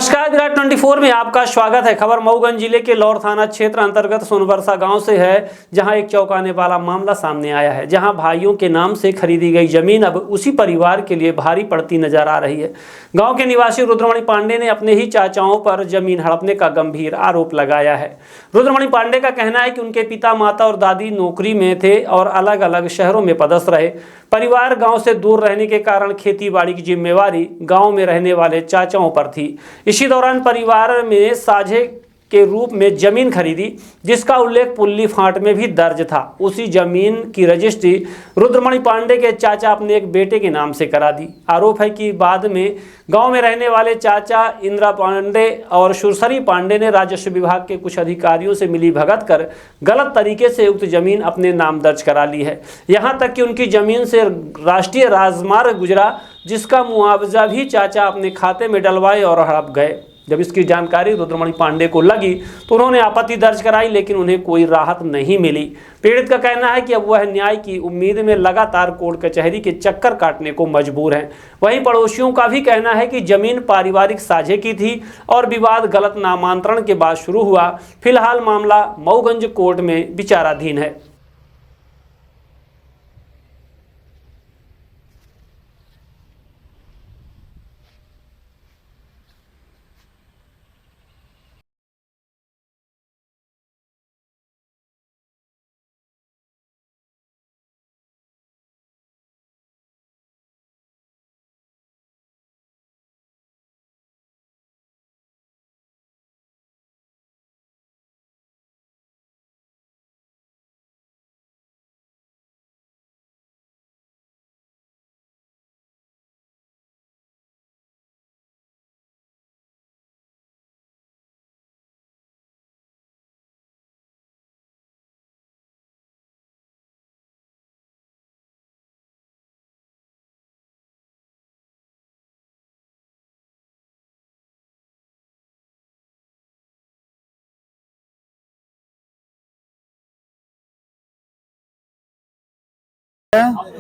नमस्कार, विराट 24 में आपका स्वागत है। खबर मऊगंज जिले के लौर थाना क्षेत्र अंतर्गत सोनबरसा गांव से है, जहां एक चौंकाने वाला मामला सामने आया है। जहां भाइयों के नाम से खरीदी गई जमीन अब उसी परिवार के लिए भारी पड़ती नजर आ रही है। गांव के निवासी रुद्रमणि पांडे ने अपने ही चाचाओं पर जमीन हड़पने का गंभीर आरोप लगाया है। रुद्रमणि पांडे का कहना है कि उनके पिता, माता और दादी नौकरी में थे और अलग अलग शहरों में पदस्थ रहे। परिवार गांव से दूर रहने के कारण खेती बाड़ी की जिम्मेवारी गांव में रहने वाले चाचाओं पर थी। इसी दौरान परिवार में साझे के रूप में जमीन खरीदी, जिसका उल्लेख पुल्ली फांट में भी दर्ज था। उसी जमीन की रजिस्ट्री रुद्रमणि पांडे के चाचा अपने एक बेटे के नाम से करा दी। आरोप है कि बाद में गांव में रहने वाले चाचा इंदिरा पांडे और सुरसरी पांडे ने राजस्व विभाग के कुछ अधिकारियों से मिली भगत कर गलत तरीके से उक्त जमीन अपने नाम दर्ज करा ली है। यहाँ तक कि उनकी जमीन से राष्ट्रीय राजमार्ग गुजरा, जिसका मुआवजा भी चाचा अपने खाते में डलवाए और हड़प गए। जब इसकी जानकारी रुद्रमणि पांडे को लगी तो उन्होंने आपत्ति दर्ज कराई, लेकिन उन्हें कोई राहत नहीं मिली। पीड़ित का कहना है कि अब वह न्याय की उम्मीद में लगातार कोर्ट कचहरी के चक्कर काटने को मजबूर हैं। वहीं पड़ोसियों का भी कहना है कि जमीन पारिवारिक साझे की थी और विवाद गलत नामांतरण के बाद शुरू हुआ। फिलहाल मामला मऊगंज कोर्ट में विचाराधीन है।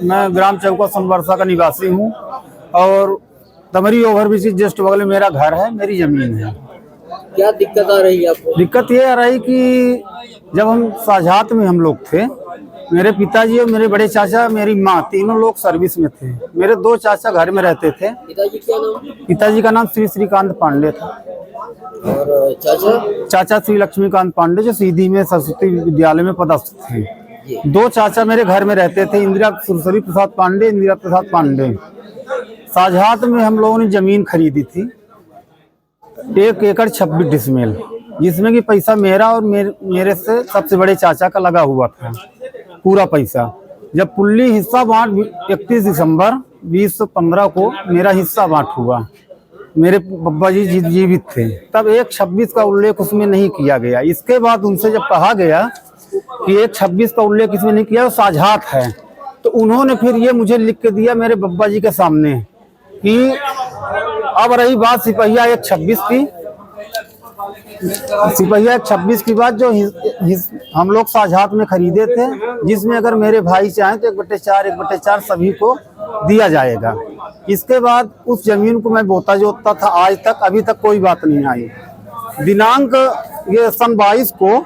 मैं ग्राम चौका सोनबरसा का निवासी हूँ और तमरी ओवरब्रिज जस्ट बगल में मेरा घर है, मेरी जमीन है। क्या दिक्कत आ रही है आपको? दिक्कत ये आ रही कि जब हम साझात में हम लोग थे, मेरे पिताजी और मेरे बड़े चाचा, मेरी माँ, तीनों लोग सर्विस में थे। मेरे दो चाचा घर में रहते थे। पिताजी क्या नाम? पिताजी का नाम श्री श्रीकांत पांडे था और चाचा श्री लक्ष्मीकांत पांडे, जो सीधी में सरस्वती विद्यालय में पदस्थ थे। दो चाचा मेरे घर में रहते थे, इंदिरा सुरसरी प्रसाद पांडे, इंदिरा प्रसाद पांडे। साझात में हम लोगों ने जमीन खरीदी थी 1 एकड़ 26 डिसमिल, जिसमें कि पैसा मेरा और मेरे से सबसे बड़े चाचा का लगा हुआ था पूरा पैसा। जब पुल्ली हिस्सा बांट 31 दिसंबर 2015 को मेरा हिस्सा बांट हुआ, मेरे बब्बा जी जीवित थे, तब 1/26 का उल्लेख उसमें नहीं किया गया। इसके बाद उनसे जब कहा गया कि 1/26 का उल्लेख इसमें नहीं किया, साझात है, तो उन्होंने फिर ये मुझे लिख के दिया मेरे बब्बा जी के सामने कि अब रही बात सिपहिया 1/26 की। सिपहिया 1/26 की बात जो हम लोग साझात में खरीदे थे, जिसमें अगर मेरे भाई चाहें तो 1/4 सभी को दिया जाएगा। इसके बाद उस जमीन को मैं बोता जोतता था, आज तक अभी तक कोई बात नहीं आई। दिनांक ये सन 22 को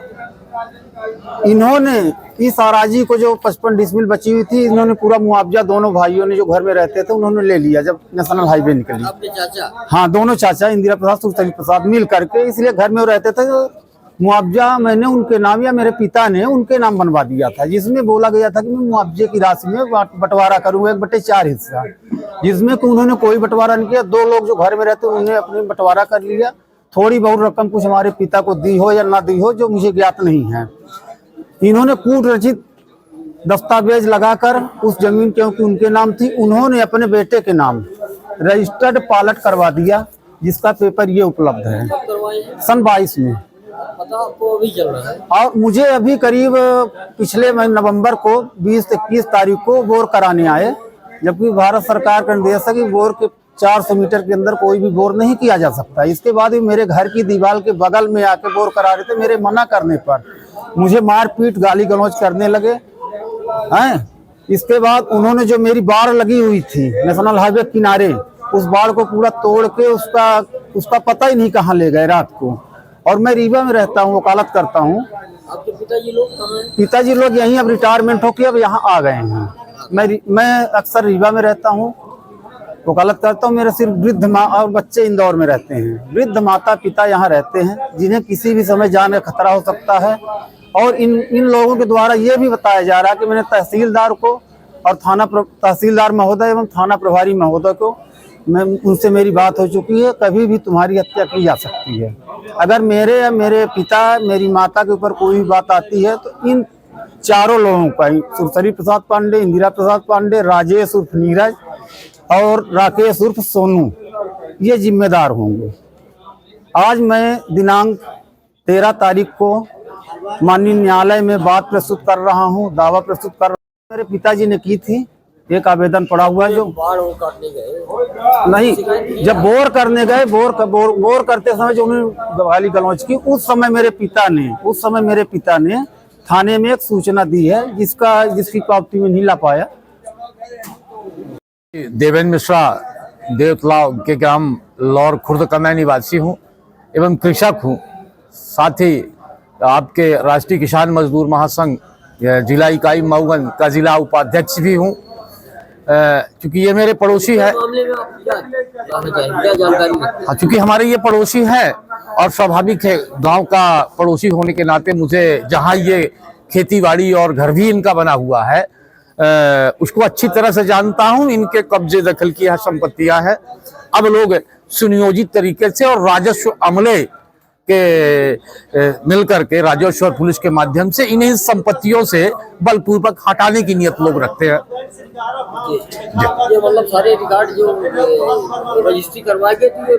इन्होंने इस आराजी को, जो 55 डिसमिल बची हुई थी, इन्होंने पूरा मुआवजा दोनों भाइयों ने जो घर में रहते थे उन्होंने ले लिया जब नेशनल हाईवे निकली। आपके चाचा? हाँ, दोनों चाचा इंदिरा प्रसाद सुरसरी प्रसाद मिल करके, इसलिए घर में वो रहते थे। मुआवजा मैंने उनके नाम या मेरे पिता ने उनके नाम बनवा दिया था, जिसमें बोला गया था कि मैं मुआवजे की राशि में बंटवारा करूंगा 1/4 हिस्सा, जिसमें कि उन्होंने कोई बंटवारा नहीं किया। दो लोग जो घर में रहते उन्होंने अपने बंटवारा कर लिया। थोड़ी बहुत रकम कुछ हमारे पिता को दी हो या ना दी हो, जो मुझे ज्ञात नहीं है। इन्होंने कूट रचित दस्तावेज लगाकर उस जमीन, क्योंकि उनके नाम थी, उन्होंने अपने बेटे के नाम रजिस्टर्ड पालट करवा दिया, जिसका पेपर ये उपलब्ध है। सन 22 में। पता आपको अभी चल रहा है? और मुझे अभी करीब पिछले महीने नवंबर को 20-21 तारीख को बोर कराने आए, जबकि भारत सरकार का निर्देश है कि बोर के 400 मीटर के अंदर कोई भी बोर नहीं किया जा सकता। इसके बाद भी मेरे घर की दीवार के बगल में आके बोर करा रहे थे। मेरे मना करने पर मुझे मारपीट, गाली गलौज करने लगे हैं। इसके बाद उन्होंने जो मेरी बाड़ लगी हुई थी नेशनल हाईवे किनारे, उस बाड़ को पूरा तोड़ के उसका उसका पता ही नहीं कहाँ ले गए रात को। और मैं रीवा में रहता हूँ, वकालत करता हूँ। आपके पिताजी लोग कहाँ हैं? पिताजी लोग यहीं अब रिटायरमेंट होके अब यहाँ आ गए हैं। मैं अक्सर रीवा में रहता हूँ, वकालत करता हूँ। मेरे सिर्फ वृद्ध माँ और बच्चे इंदौर में रहते हैं। वृद्ध माता पिता यहाँ रहते हैं, जिन्हें किसी भी समय जान का खतरा हो सकता है। और इन लोगों के द्वारा ये भी बताया जा रहा है कि मैंने तहसीलदार को और तहसीलदार महोदय एवं थाना प्रभारी महोदय को उनसे मेरी बात हो चुकी है। कभी भी तुम्हारी हत्या की जा सकती है। अगर मेरे या मेरे पिता मेरी माता के ऊपर कोई भी बात आती है तो इन चारों लोगों का, सुरसरी प्रसाद पांडे, इंदिरा प्रसाद पांडे, राजेश उर्फ नीरज और राकेश उर्फ सोनू, ये जिम्मेदार होंगे। आज मैं दिनांक 13 तारीख को माननीय न्यायालय में बात प्रस्तुत कर रहा हूँ, दावा प्रस्तुत कर रहा हूँ। मेरे पिताजी ने की थी, एक आवेदन पड़ा हुआ है जो बाढ़ वो काटने गए नहीं, जब बोर करने गए, बोर करते समय जो उन्होंने गाली गलौज की, उस समय मेरे पिता ने थाने में एक सूचना दी है, जिसकी प्राप्ति में नहीं ला पाया। देवेंद्र मिश्रा देवतलाव के ग्राम लौर खुर्द का मैं निवासी हूँ एवं कृषक हूँ। साथ ही आपके राष्ट्रीय किसान मजदूर महासंघ जिला इकाई मऊगंज का जिला उपाध्यक्ष भी हूँ। क्योंकि ये मेरे पड़ोसी है, मामले में आप क्या जानकारी है? हाँ, चूंकि हमारे ये पड़ोसी है और स्वाभाविक है, गांव का पड़ोसी होने के नाते मुझे जहां ये खेतीबाड़ी और घर भी इनका बना हुआ है उसको अच्छी तरह से जानता हूं। इनके कब्जे दखल की यह संपत्तियां हैं। अब लोग सुनियोजित तरीके से और राजस्व अमले के मिलकर के राजस्व और पुलिस के माध्यम से इन्हीं संपत्तियों से बलपूर्वक हटाने की नियत लोग रखते हैं। ये मतलब सारे रिकॉर्ड जो रजिस्ट्री करवाए गए थे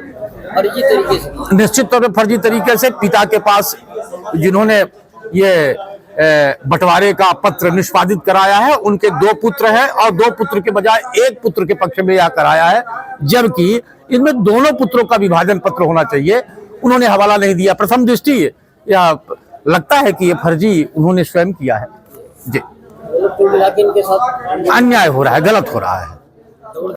फर्जी तरीके से, निश्चित तौर पर फर्जी तरीके से पिता के पास जिन्होंने ये बंटवारे का पत्र निष्पादित कराया है, उनके 2 पुत्र हैं और 2 पुत्र के बजाय 1 पुत्र के पक्ष में यह कराया है, जबकि इनमें दोनों पुत्रों का विभाजन पत्र होना चाहिए। उन्होंने हवाला नहीं दिया। प्रथम दृष्टि या लगता है कि ये फर्जी उन्होंने स्वयं किया है। जी, कुल मिला के इनके साथ अन्याय हो रहा है, गलत हो रहा है।